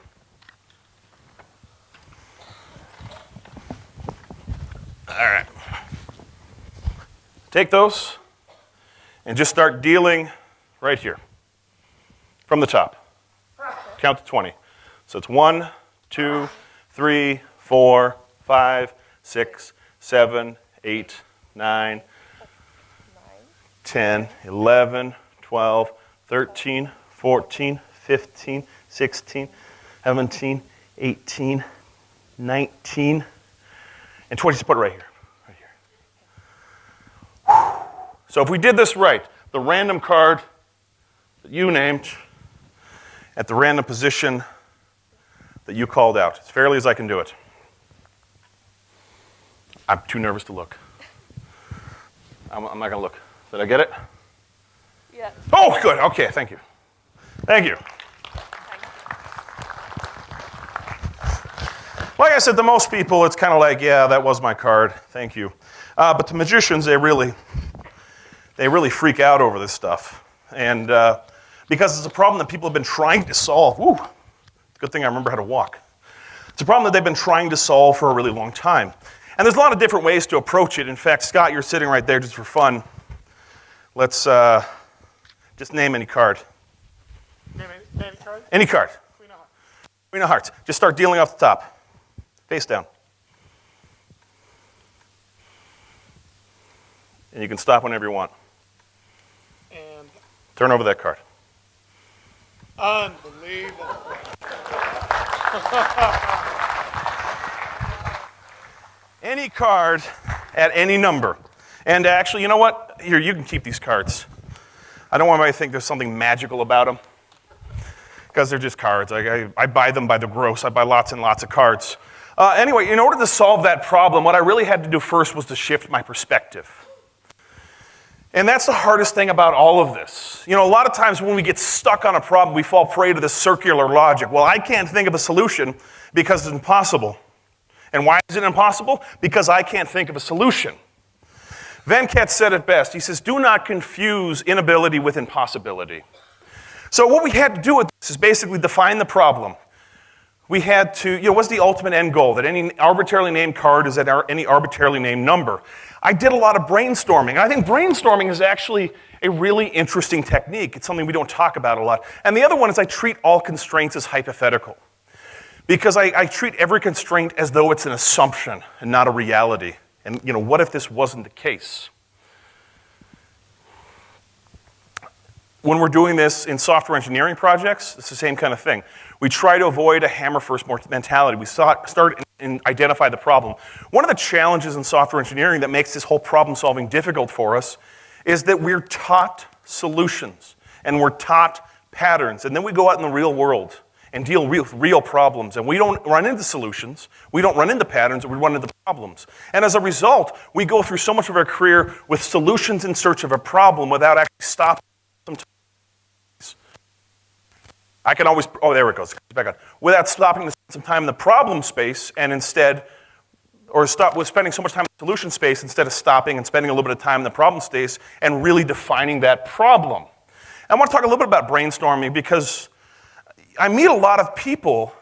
All right. Take those and just start dealing right here from the top. Count to 20. So it's 1, 2, 3, 4, 5, 6, 7, 8, 9, 10, 11, 12, 13, 14, 15, 16, 17, 18, 19, and 20. Just put it right here. Right here. So if we did this right, the random card that you named at the random position that you called out, as fairly as I can do it. I'm too nervous to look. I'm not going to look. Did I get it? Yeah. Oh, good. Okay, thank you. Thank you. Like I said, to most people, it's kind of like, yeah, that was my card. Thank you. But to magicians, they really freak out over this stuff. And because it's a problem that people have been trying to solve. Woo, good thing I remember how to walk. It's a problem that they've been trying to solve for a really long time. And there's a lot of different ways to approach it. In fact, Scott, you're sitting right there just for fun. Let's just name any card. Name any card? Any card. Queen of Hearts. Queen of Hearts. Just start dealing off the top. Face down. And you can stop whenever you want. And Turn over that card. unbelievable. Any card at any number. And actually, you know what? Here, you can keep these cards. I don't want anybody to think there's something magical about them. Because they're just cards. I buy them by the gross. I buy lots and lots of cards. Anyway, in order to solve that problem, what I really had to do first was to shift my perspective. And that's the hardest thing about all of this. You know, a lot of times when we get stuck on a problem, we fall prey to this circular logic. Well, I can't think of a solution because it's impossible. And why is it impossible? Because I can't think of a solution. Venkat said it best. He says, do not confuse inability with impossibility. So what we had to do with this is basically define the problem. We had to, what's the ultimate end goal? That any arbitrarily named card is at any arbitrarily named number. I did a lot of brainstorming. I think brainstorming is actually a really interesting technique. It's something we don't talk about a lot. And the other one is I treat all constraints as hypothetical. Because I treat every constraint as though it's an assumption and not a reality. And, what if this wasn't the case? When we're doing this in software engineering projects, it's the same kind of thing. We try to avoid a hammer-first mentality. We start and identify the problem. One of the challenges in software engineering that makes this whole problem-solving difficult for us is that we're taught solutions, and we're taught patterns, and then we go out in the real world and deal with real problems, and we don't run into solutions, we don't run into patterns, we run into problems. And as a result, we go through so much of our career with solutions in search of a problem without actually stopping I can always, oh, there it goes, back on. Without stopping to spend some time in the problem space and instead, or stop with spending so much time in the solution space instead of stopping and spending a little bit of time in the problem space and really defining that problem. I want to talk a little bit about brainstorming because I meet a lot of people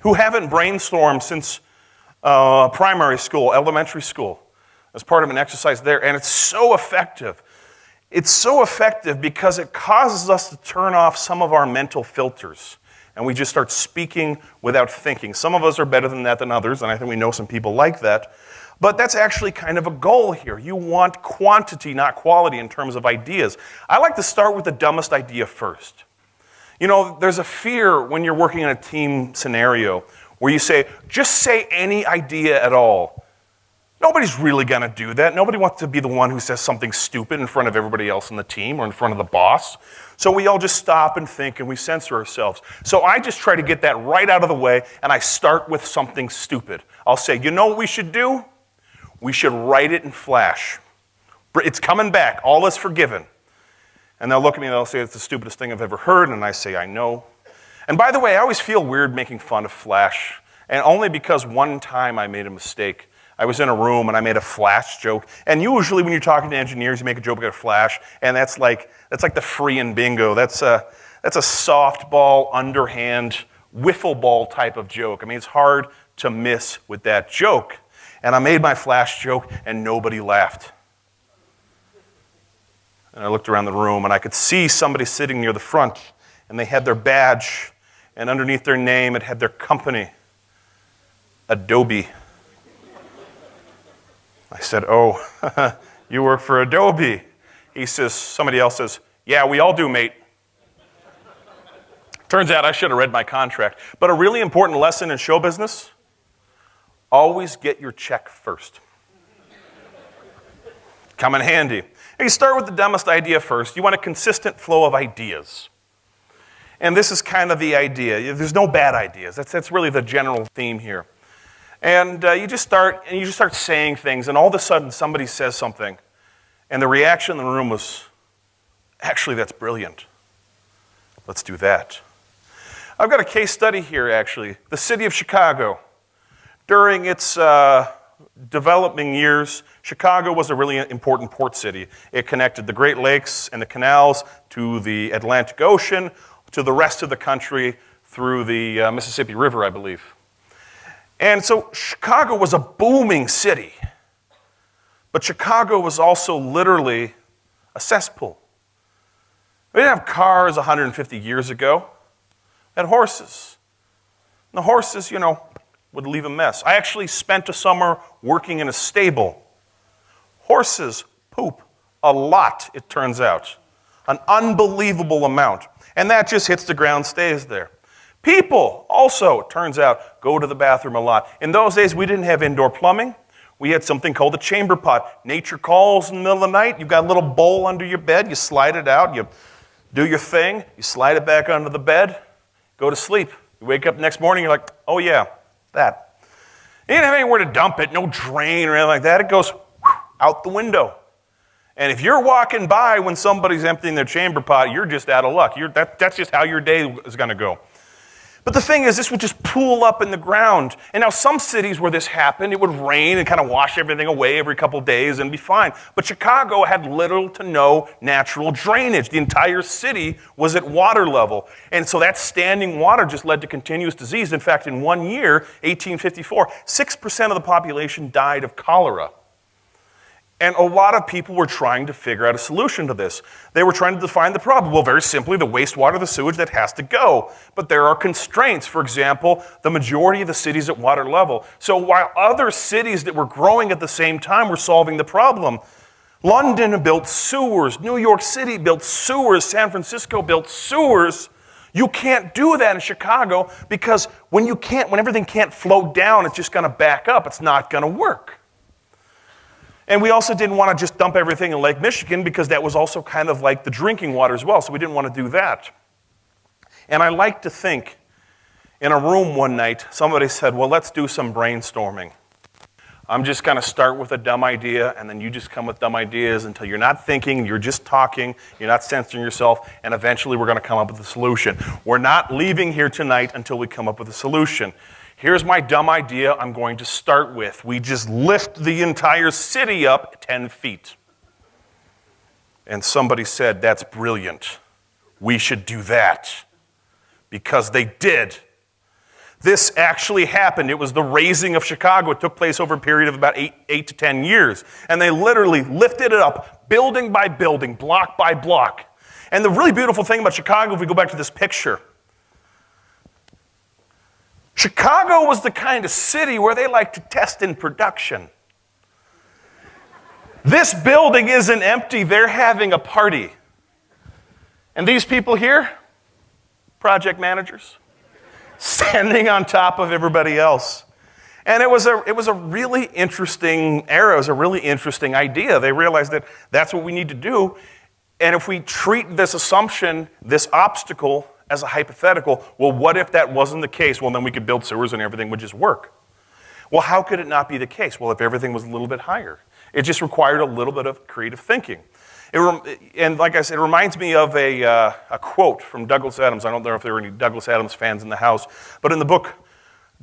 who haven't brainstormed since primary school, elementary school, as part of an exercise there, and it's so effective. It's so effective because it causes us to turn off some of our mental filters, and we just start speaking without thinking. Some of us are better than that than others, and I think we know some people like that. But that's actually kind of a goal here. You want quantity, not quality, in terms of ideas. I like to start with the dumbest idea first. You know, there's a fear when you're working in a team scenario where you say, just say any idea at all. Nobody's really going to do that. Nobody wants to be the one who says something stupid in front of everybody else in the team or in front of the boss. So we all just stop and think and we censor ourselves. So I just try to get that right out of the way, and I start with something stupid. I'll say, you know what we should do? We should write it in Flash. It's coming back. All is forgiven. And they'll look at me and they'll say, it's the stupidest thing I've ever heard. And I say, I know. And by the way, I always feel weird making fun of Flash, and only because one time I made a mistake. I was in a room and I made a Flash joke. And usually when you're talking to engineers, you make a joke about Flash, and that's like the free and bingo. That's a softball, underhand, wiffle ball type of joke. I mean, it's hard to miss with that joke. And I made my Flash joke and nobody laughed. And I looked around the room and I could see somebody sitting near the front, and they had their badge, and underneath their name it had their company, Adobe. I said, oh, you work for Adobe. He says, somebody else says, yeah, we all do, mate. Turns out I should have read my contract. But a really important lesson in show business, always get your check first. Come in handy. And you start with the dumbest idea first. You want a consistent flow of ideas. And this is kind of the idea. There's no bad ideas. That's really the general theme here. And you just start saying things, and all of a sudden somebody says something, and the reaction in the room was, actually, that's brilliant. Let's do that. I've got a case study here, actually. The city of Chicago. During its developing years, Chicago was a really important port city. It connected the Great Lakes and the canals to the Atlantic Ocean, to the rest of the country through the Mississippi River, I believe. And so Chicago was a booming city, but Chicago was also literally a cesspool. We didn't have cars 150 years ago. We had horses. And the horses, would leave a mess. I actually spent a summer working in a stable. Horses poop a lot, it turns out. An unbelievable amount. And that just hits the ground, stays there. People also, it turns out, go to the bathroom a lot. In those days, we didn't have indoor plumbing. We had something called a chamber pot. Nature calls in the middle of the night. You've got a little bowl under your bed. You slide it out. You do your thing. You slide it back under the bed. Go to sleep. You wake up the next morning. You're like, oh, yeah, that. You didn't have anywhere to dump it. No drain or anything like that. It goes out the window. And if you're walking by when somebody's emptying their chamber pot, you're just out of luck. That's just how your day is going to go. But the thing is, this would just pool up in the ground. And now some cities where this happened, it would rain and kind of wash everything away every couple of days and be fine. But Chicago had little to no natural drainage. The entire city was at water level. And so that standing water just led to continuous disease. In fact, in 1 year, 1854, 6% of the population died of cholera. And a lot of people were trying to figure out a solution to this. They were trying to define the problem. Well, very simply, the wastewater, the sewage, that has to go. But there are constraints. For example, the majority of the cities at water level. So while other cities that were growing at the same time were solving the problem, London built sewers, New York City built sewers, San Francisco built sewers. You can't do that in Chicago because when everything can't flow down, it's just going to back up. It's not going to work. And we also didn't want to just dump everything in Lake Michigan because that was also kind of like the drinking water as well, so we didn't want to do that. And I like to think, in a room one night, somebody said, well, let's do some brainstorming. I'm just going to start with a dumb idea, and then you just come with dumb ideas until you're not thinking, you're just talking, you're not censoring yourself, and eventually we're going to come up with a solution. We're not leaving here tonight until we come up with a solution. Here's my dumb idea I'm going to start with. We just lift the entire city up 10 feet. And somebody said, that's brilliant. We should do that. Because they did. This actually happened. It was the raising of Chicago. It took place over a period of about 8 to 10 years. And they literally lifted it up, building by building, block by block. And the really beautiful thing about Chicago, if we go back to this picture, Chicago was the kind of city where they like to test in production. This building isn't empty. They're having a party. And these people here, project managers, standing on top of everybody else. And it was a really interesting era. It was a really interesting idea. They realized that that's what we need to do. And if we treat this assumption, this obstacle, as a hypothetical, well, what if that wasn't the case? Well, then we could build sewers and everything would just work. Well, how could it not be the case? Well, if everything was a little bit higher. It just required a little bit of creative thinking. And like I said, it reminds me of a quote from Douglas Adams. I don't know if there are any Douglas Adams fans in the house, but in the book,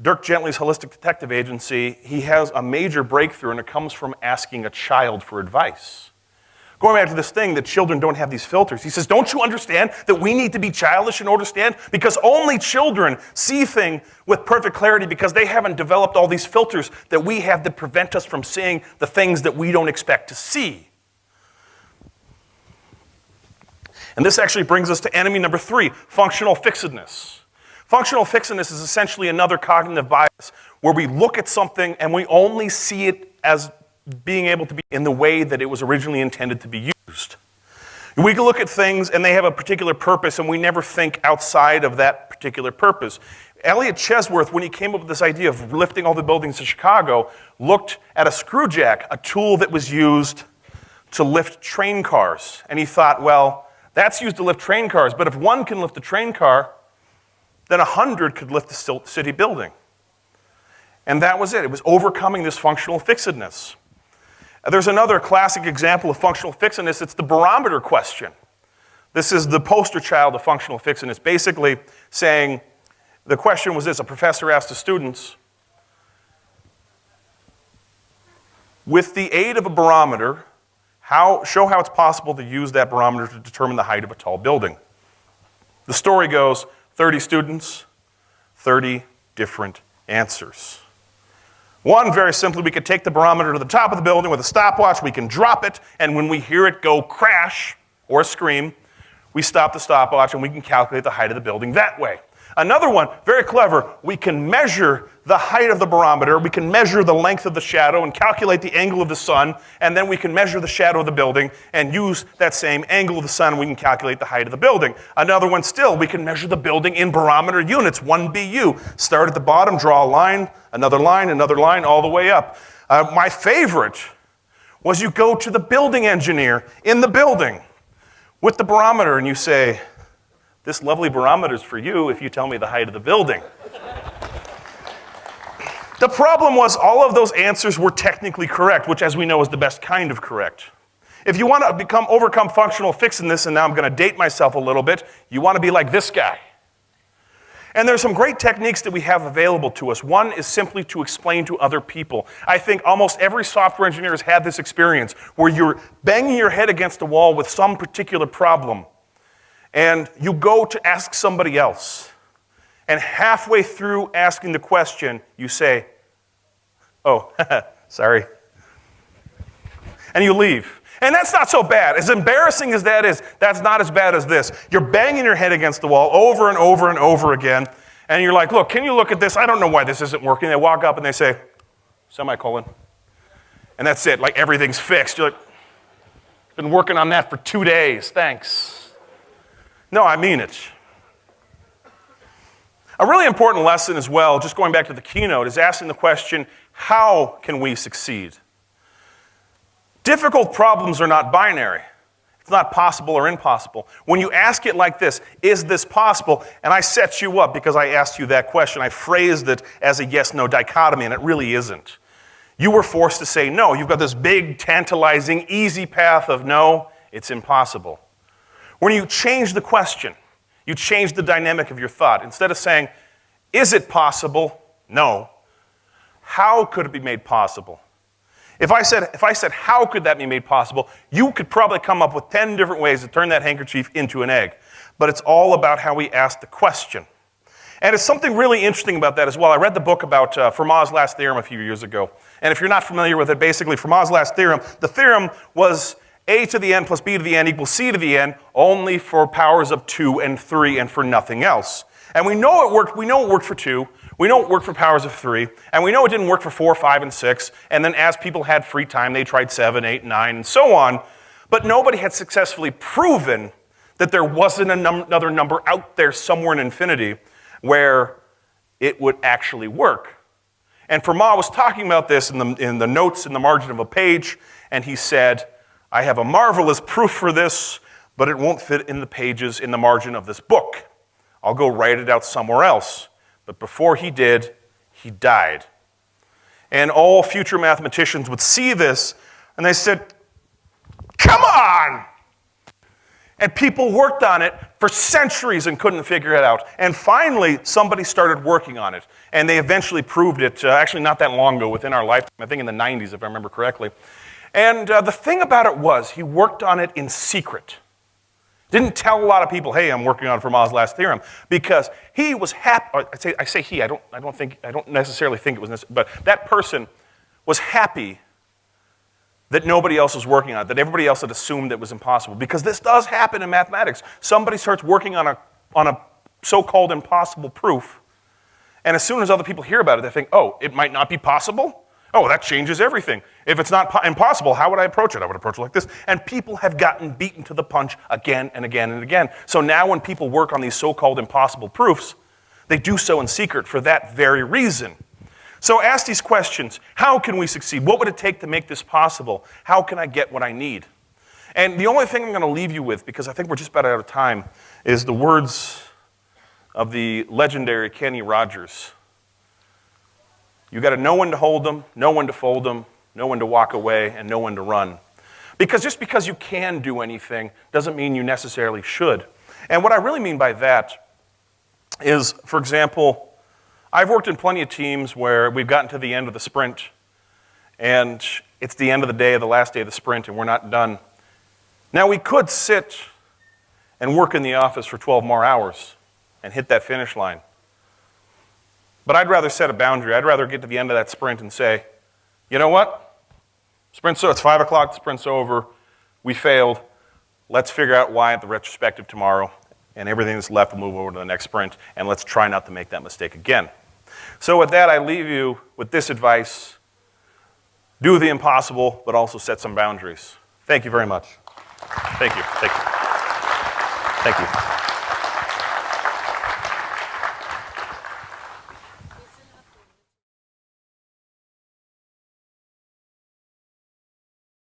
Dirk Gently's Holistic Detective Agency, he has a major breakthrough, and it comes from asking a child for advice. Going back to this thing that children don't have these filters, he says, don't you understand that we need to be childish in order to understand? Because only children see things with perfect clarity because they haven't developed all these filters that we have that prevent us from seeing the things that we don't expect to see. And this actually brings us to enemy number 3, functional fixedness. Functional fixedness is essentially another cognitive bias where we look at something and we only see it as being able to be in the way that it was originally intended to be used. We can look at things and they have a particular purpose and we never think outside of that particular purpose. Elliot Chesworth, when he came up with this idea of lifting all the buildings in Chicago, looked at a screw jack, a tool that was used to lift train cars. And he thought, well, that's used to lift train cars, but if one can lift a train car, then 100 could lift the city building. And that was it. It was overcoming this functional fixedness. There's another classic example of functional fixedness. It's the barometer question. This is the poster child of functional fixedness, basically saying, the question was this: a professor asked the students, with the aid of a barometer, show how it's possible to use that barometer to determine the height of a tall building. The story goes, 30 students, 30 different answers. One, very simply, we could take the barometer to the top of the building with a stopwatch, we can drop it, and when we hear it go crash or scream, we stop the stopwatch and we can calculate the height of the building that way. Another one, very clever, we can measure the height of the barometer, we can measure the length of the shadow and calculate the angle of the sun, and then we can measure the shadow of the building and use that same angle of the sun and we can calculate the height of the building. Another one still, we can measure the building in barometer units, 1 BU. Start at the bottom, draw a line, another line, all the way up. My favorite was you go to the building engineer in the building with the barometer and you say, this lovely barometer is for you if you tell me the height of the building. The problem was all of those answers were technically correct, which as we know is the best kind of correct. If you want to overcome functional fixedness, and now I'm going to date myself a little bit, you want to be like this guy. And there's some great techniques that we have available to us. One is simply to explain to other people. I think almost every software engineer has had this experience where you're banging your head against a wall with some particular problem, and you go to ask somebody else. And halfway through asking the question, you say, oh, sorry. And you leave. And that's not so bad. As embarrassing as that is, that's not as bad as this. You're banging your head against the wall over and over and over again, and you're like, look, can you look at this? I don't know why this isn't working. They walk up and they say, semicolon. And that's it, like everything's fixed. You're like, been working on that for 2 days, thanks. No, I mean it. A really important lesson as well, just going back to the keynote, is asking the question, how can we succeed? Difficult problems are not binary. It's not possible or impossible. When you ask it like this, is this possible? And I set you up because I asked you that question. I phrased it as a yes-no dichotomy, and it really isn't. You were forced to say no. You've got this big, tantalizing, easy path of no, it's impossible. When you change the question, you change the dynamic of your thought. Instead of saying, is it possible? No. How could it be made possible? If I said, how could that be made possible, you could probably come up with 10 different ways to turn that handkerchief into an egg. But it's all about how we ask the question. And it's something really interesting about that as well. I read the book about Fermat's last theorem a few years ago. And if you're not familiar with it, basically Fermat's last theorem, the theorem was a to the n plus b to the n equals c to the n, only for powers of 2 and 3 and for nothing else. And we know it worked. We know it worked for 2. We know it worked for powers of 3. And we know it didn't work for 4, 5, and 6. And then as people had free time, they tried 7, 8, 9, and so on. But nobody had successfully proven that there wasn't another number out there somewhere in infinity where it would actually work. And Fermat was talking about this in the notes in the margin of a page, and he said, I have a marvelous proof for this, but it won't fit in the pages in the margin of this book. I'll go write it out somewhere else. But before he did, he died. And all future mathematicians would see this, and they said, come on! And people worked on it for centuries and couldn't figure it out. And finally, somebody started working on it. And they eventually proved it, actually not that long ago, within our lifetime, I think in the 90s, if I remember correctly. And the thing about it was, he worked on it in secret. Didn't tell a lot of people, hey, I'm working on Fermat's last theorem, because he was happy. I say he. I don't necessarily think it was necessary, but that person was happy that nobody else was working on it, that everybody else had assumed it was impossible. Because this does happen in mathematics. Somebody starts working on a so-called impossible proof, and as soon as other people hear about it, they think, oh, it might not be possible? Oh, that changes everything. If it's not impossible, how would I approach it? I would approach it like this. And people have gotten beaten to the punch again and again and again. So now when people work on these so-called impossible proofs, they do so in secret for that very reason. So ask these questions. How can we succeed? What would it take to make this possible? How can I get what I need? And the only thing I'm going to leave you with, because I think we're just about out of time, is the words of the legendary Kenny Rogers. You got to know when to hold them, know when to fold them, know when to walk away, and know when to run. Because just because you can do anything doesn't mean you necessarily should. And what I really mean by that is, for example, I've worked in plenty of teams where we've gotten to the end of the sprint, and it's the end of the day, the last day of the sprint, and we're not done. Now, we could sit and work in the office for 12 more hours and hit that finish line. But I'd rather set a boundary. I'd rather get to the end of that sprint and say, you know what? It's 5 o'clock, the sprint's over. We failed. Let's figure out why at the retrospective tomorrow, and everything that's left will move over to the next sprint, and let's try not to make that mistake again. So with that, I leave you with this advice. Do the impossible, but also set some boundaries. Thank you very much. Thank you. Thank you. Thank you.